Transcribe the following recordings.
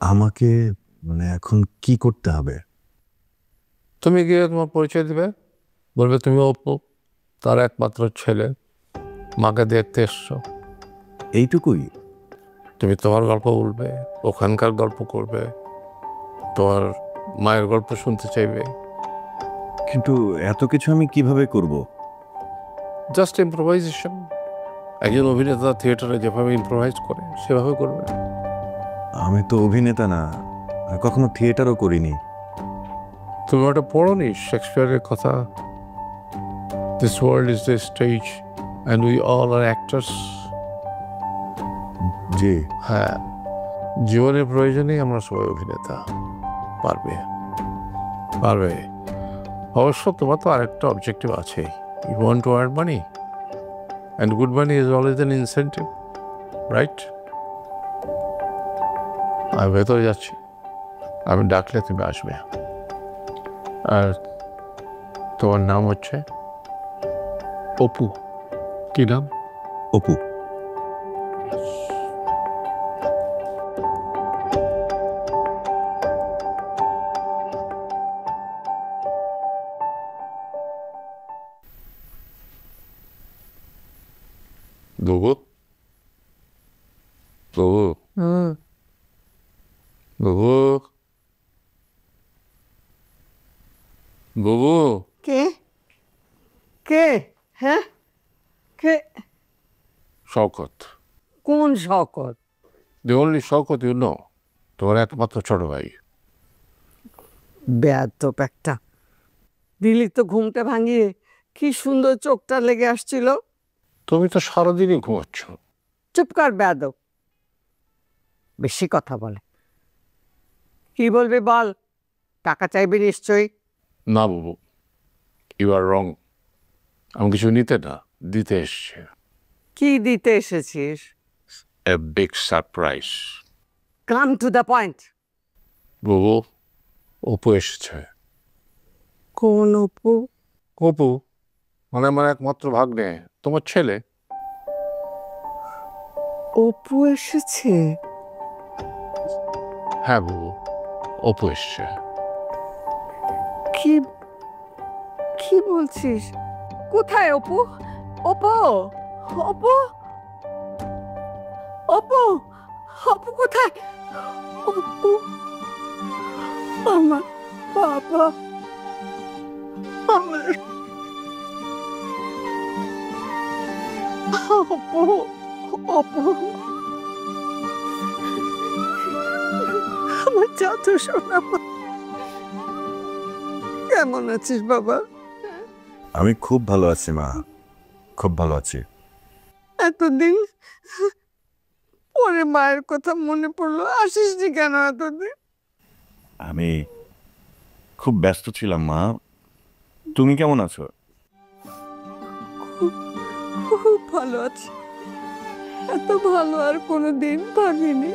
আমাকে মানে এখন কি করতে হবে? তুমি গিয়ে তোমার পরিচয় দিবে, বলবে তুমি অপু, তার একমাত্র ছেলে, মাকে দেখতে এসছো। এইটুকুই? তুমি তোমার গল্প বলবে, ওখানকার গল্প করবে, তোমার মায়ের গল্প শুনতে চাইবে। কিন্তু এত কিছু আমি কিভাবে করব? Just improvisation. একজন অভিনেতা থিয়েটারে যেভাবে ইম্প্রোভাইজ করে সেভাবে করবে। আমি তো অভিনেতা না, আর কখনো থিয়েটারও করিনি। তুমি ওটা পড়োনি শেক্সপিয়ারের কথা, this world is the stage and we all are actors. জি। হ্যাঁ, জীবনের প্রয়োজনেই আমরা সবাই অভিনেতা। পারবে, পারবে। অবশ্য তোমার তো আরেকটা অবজেক্টিভ আছে, you want to earn money, and good money is always an incentive, right? আমি ভেতরে যাচ্ছি, আমি ডাকলে তুমি আসবে। আর তোমার নাম হচ্ছে অপু? কি নাম? অপু। গগু, গগু, হুম। গগু, গগু। কে? কে? হ্যাঁ, কে? শওকত। কোন Shaukat? The only Shaukat you know, তোমার একমাত্র ছোট ভাই। বেয়াদব একটা। দিলি তো ঘুমটা ভাঙিয়ে, কি সুন্দর চোখটা লেগে আসছিল। তুমি তো সারাদিনই ঘুমাচ্ছ। চুপ কর বেয়াদব, বেশি কথা বলে। কি বলবি বল? টাকা চাইবি নিশ্চয়ই। না বাবু, ইউ আর রং। আমি কিছু নিতে না, দিতে এসছে। কি দিতে এসেছিস? A big surprise. Come to the point. বাবু, অপু এসেছে। কোন অপু? অপু মানে আমার একমাত্র ভাগ্নে, তোমার ছেলে। অপু এসেছে? হ্যাঁ বাবু, অপু এসছে। কি কি বলছিস? কোথায় অপু? অপু, অপু, অপু, অপু কোথায়? অপু, আমার বাবা, আমার অপু, অপু, আমার জাদু সোনা মা। কেমন আছিস বাবা? আমি খুব ভালো আছি মা, খুব ভালো আছি। এতদিন পরে মায়ের কথা মনে পড়লো, আসিসনি কেন এতদিন? আমি খুব ব্যস্ত ছিলাম মা। তুমি কেমন আছো? খুব ভালো আছি, এত ভালো আর কোনোদিন থাকিনি।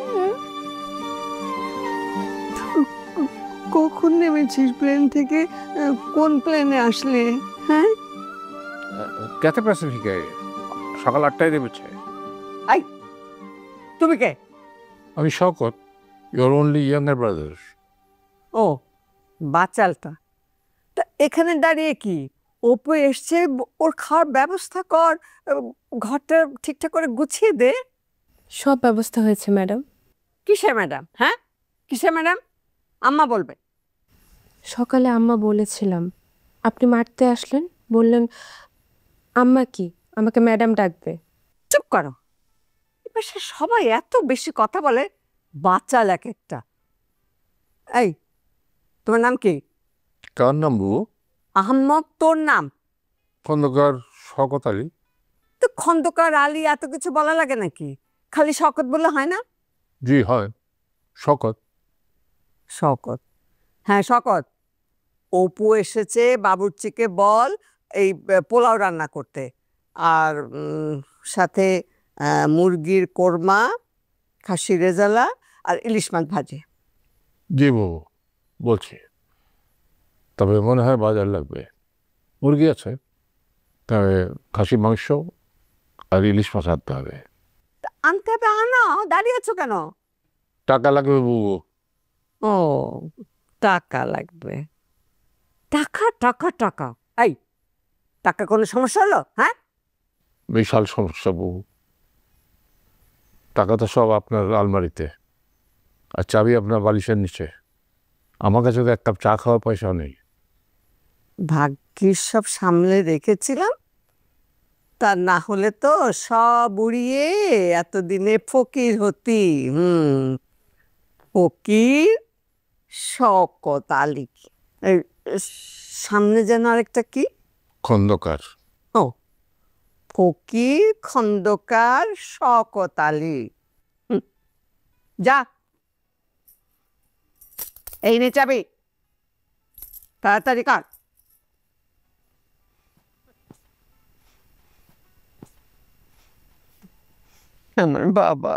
কখন নেমেছিস প্লেন থেকে? কোন প্লেনে আসলে? হ্যাঁ, ক্যাথে প্যাসিফিকে সকাল 8টায় নেমেছে। আই, তুমি কে? আমি Shawkat, your only younger brother. ও, বাচালটা। তা এখানে দাঁড়িয়ে কি? অপু এসছে, ওর খাওয়ার ব্যবস্থা কর, ঘরটা ঠিকঠাক করে গুছিয়ে দে। সব ব্যবস্থা হয়েছে ম্যাডাম। কিসে ম্যাডাম? হ্যাঁ, কিসে ম্যাডাম? আম্মা বলবে। সকালে আম্মা বলেছিলাম, আপনি মারতে আসলেন, বললেন আম্মা কি আমাকে ম্যাডাম ডাকবে। চুপ করো। এবার সে সবাই এত বেশি কথা বলে, বাচাল এক একটা। এই, তোমার নাম কি? কার নাম বাবু? আহম্মদ তোর নাম? খন্দকার শওকত আলী। তো খন্দকার আলী এত কিছু বলা লাগে নাকি? খালি শকত বললে হয় না? জি হয়, শওকত। শকত, হ্যাঁ শকত। অপু এসেছে, বাবুর্চিকে বল এই পোলাও রান্না করতে। আর সাথে মুরগির কোরমা, খাসি রেজালা আর ইলিশ মাছ ভাজি। জি বাবু, বলছি। তবে মনে হয় বাজার লাগবে। মুরগি আছে, তবে খাসি মাংস আর ইলিশ মাছ আনতে হবে। তা আনতে হবে, আনো, দাঁড়িয়ে আছো কেন? টাকা লাগবে বাবু। ও, টাকা লাগবে। টাকা টাকা টাকা, এই টাকা কোনো সমস্যা হলো? হ্যাঁ, বিশাল সমস্যা বউ। টাকা তো সব আপনার আলমারিতে, আর চাবি আপনার বালিশের নিচে। আমার কাছে তো এক কাপ চা খাওয়ার পয়সা নেই। ভাগ্যিস সব সামলে রেখেছিলাম, তা না হলে তো সব উড়িয়ে এতদিনে ফকির হতি। ফকির শওকত আলী। এই, সামনে যেন আরেকটা কি? খন্দকার। ও, ফকির খন্দকার শওকত আলী। যা, এই নে চাবি, তাড়াতাড়ি কাট। আমার বাবা